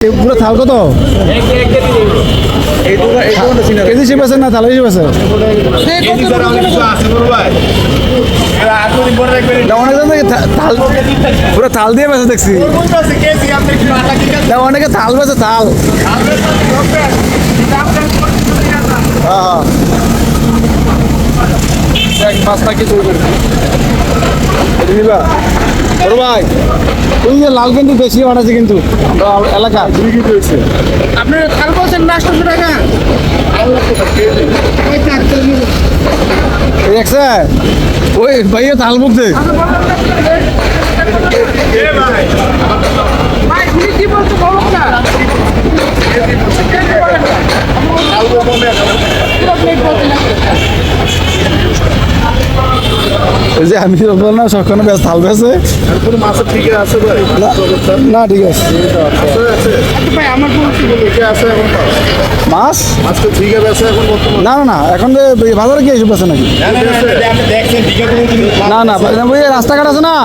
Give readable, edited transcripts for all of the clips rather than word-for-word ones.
পুরো থাল কত কেজি হিসেবে আছে না থালা হিসেবে আছে পুরো থাল দিয়ে বেছে দেখছি অনেকে থাল বেছে থাল পাঁচটা কি বড় ভাই ওই যে লাল কিন্তু বেশি বাড়াচ্ছে কিন্তু এলাকা আপনার থাল বলছেন না 800 টাকা দেখছে ওই ভাইয়া থাল মুখছে কি বলছো বলো না ওই যে আমি বললাম না সবখানে বেশ থাল বেছে মাছের ঠিক আছে ভাই না ঠিক আছে ভাই আমার বলছি আছে এখন মাছ আজকে ঠিক আছে এখন বর্তমানে না না না এখন তো বাজারে কি এসব আছে নাকি না না ওই রাস্তাঘাট আছে না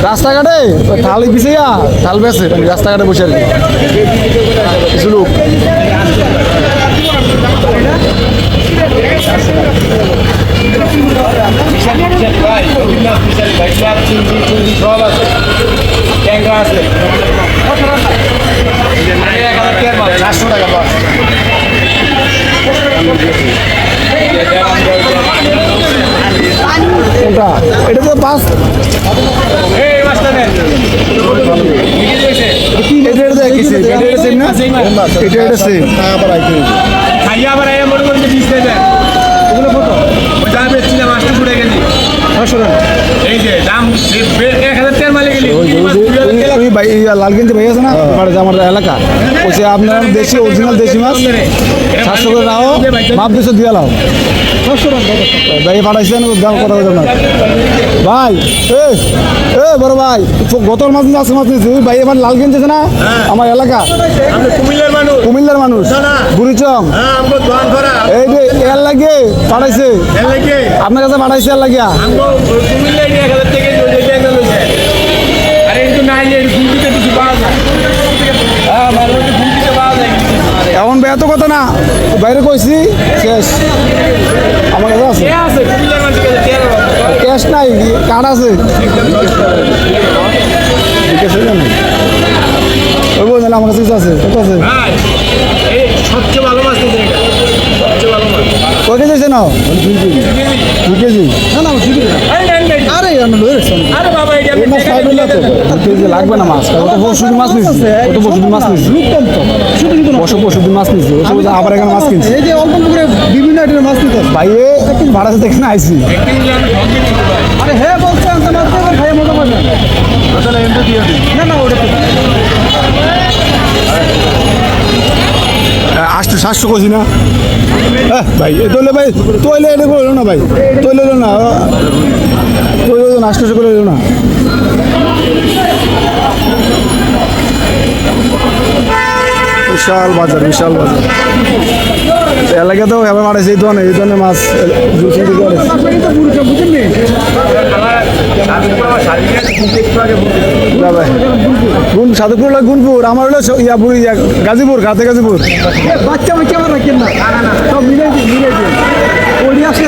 রাস্তাঘাটে থাল পিছিয়া থাল বেছে রাস্তাঘাটে বসে আর কি কিছু লোক কোনটা এটা তো বাস লাল কিনতে ভাই আছে না আমার এলাকা বলছে আপনার দেশি অরিজিনাল দেশি মাছ 700 করে নাও মাপ 200 দিয়ে লাও ভাই পাঠাইছেন দাম কথা বলছেন না ভাই এ বড় ভাই গত মাছ নিয়ে আসছে মাছ নিয়েছি ভাই এবার লাল কিনতেছে না আমার এলাকা কুমিল্লার মানুষ বুড়িচং এই যে এর লাগে পাঠাইছে আপনার কাছে পাঠাইছে এর লাগিয়া এখন বেয়াত কথা না বাইরে কইছি শেষ আমার কাছে আছে ক্যাশ নাই কার্ড আছে ঠিক আছে না ওই বললেন আমার কাছে আছে কত আছে সবচেয়ে ভালো মাছ কয় কেজি আছে না 2 কেজি না না আরে লাগবে না মাছ পরশুদিন মাছ নিচ্ছি পরশুদিন মাছ নিচ্ছি পরশুদিন মাছ নিচ্ছি আবার এখানে মাছ কিনছি এই যে অল্প করে বিভিন্ন আইটেমের মাছ নিতে ভাইয়ে ভাড়া দেখে আইসি আরে হ্যাঁ বলছেন ভাইয়া মজা পাবেন না না ওটা 800 কইছি না ভাই তৈলে ভাই তৈলে এটা করলো না ভাই তৈলে এলো না তৈলে 800 করে এলো না বিশাল বাজার এলাকাতেও এবার মারাইছে এই ধরনের মাছ সাধুপুর হলো গুনপুর আমার হলো গাজীপুর গাতে গাজীপুর বাচ্চা বাচ্চা আমার রাখেন না সব মিলে ওই আসে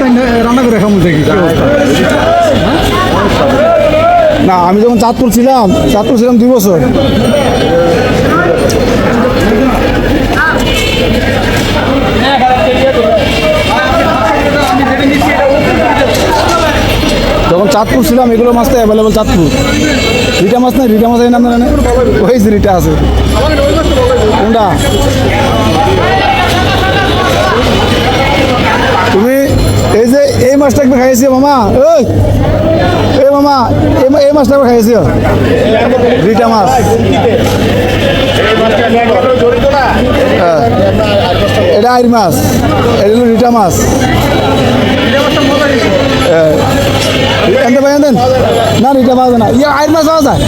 রান্না করে খামু দেখি না আমি যখন চাঁদপুর ছিলাম 2 বছর যখন চাঁদপুর ছিলাম এগুলো মাছ তো অ্যাভেলেবল চাঁদপুর রিটা মাছ নাই রিটা মাছ এই নাম জানে ওই রিটা আছে কোনটা তুমি এই যে এই মাছটা একবার খাইয়েছি মামা এই মামা এই মাছটা একবার খাইয়েছি রিটা মাছ এটা আইর মাছ এটা হলো রিটা মাছ দেন না রিটা পাওয়া যায় না ইয়ে আইর মাছ পাওয়া যায়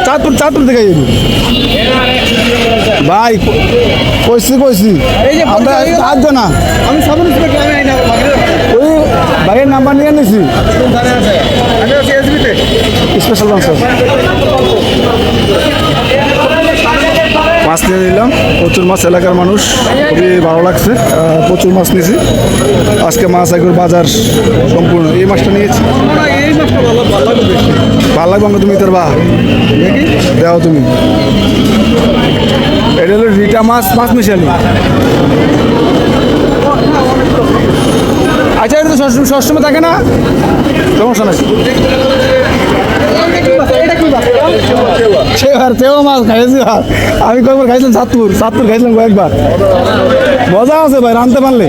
চাঁদপুর থেকে ভাই কইছি আমরা 8 জন না আমি ভাইয়ের নাম্বার নিয়ে নিছি আমি আছি এসবিতে। স্পেশাল মাছ মাছ নিয়ে নিলাম, প্রচুর মাছ, এলাকার মানুষ, খুবই ভালো লাগছে। প্রচুর মাছ নিয়েছি আজকে। মাছ একবার বাজার সম্পূর্ণ। এই মাছটা নিয়েছি, এই মাছটা ভালো লাগবে বেশি। ভালো লাগবে আমাকে, তুমি তোর বা দেখি দেও তুমি। এটা হলো রিটা মাছ, মাছ মিশালি। আচ্ছা, এটা তো সবসময় থাকে না, সমস্যা নাই। সেবার তেও মাছ খাইছি, আমি কয়েকবার খাইছিলাম, সাতপুর খাইছিলাম কয়েকবার। মজা আছে ভাই, রাঁধতে পারলে।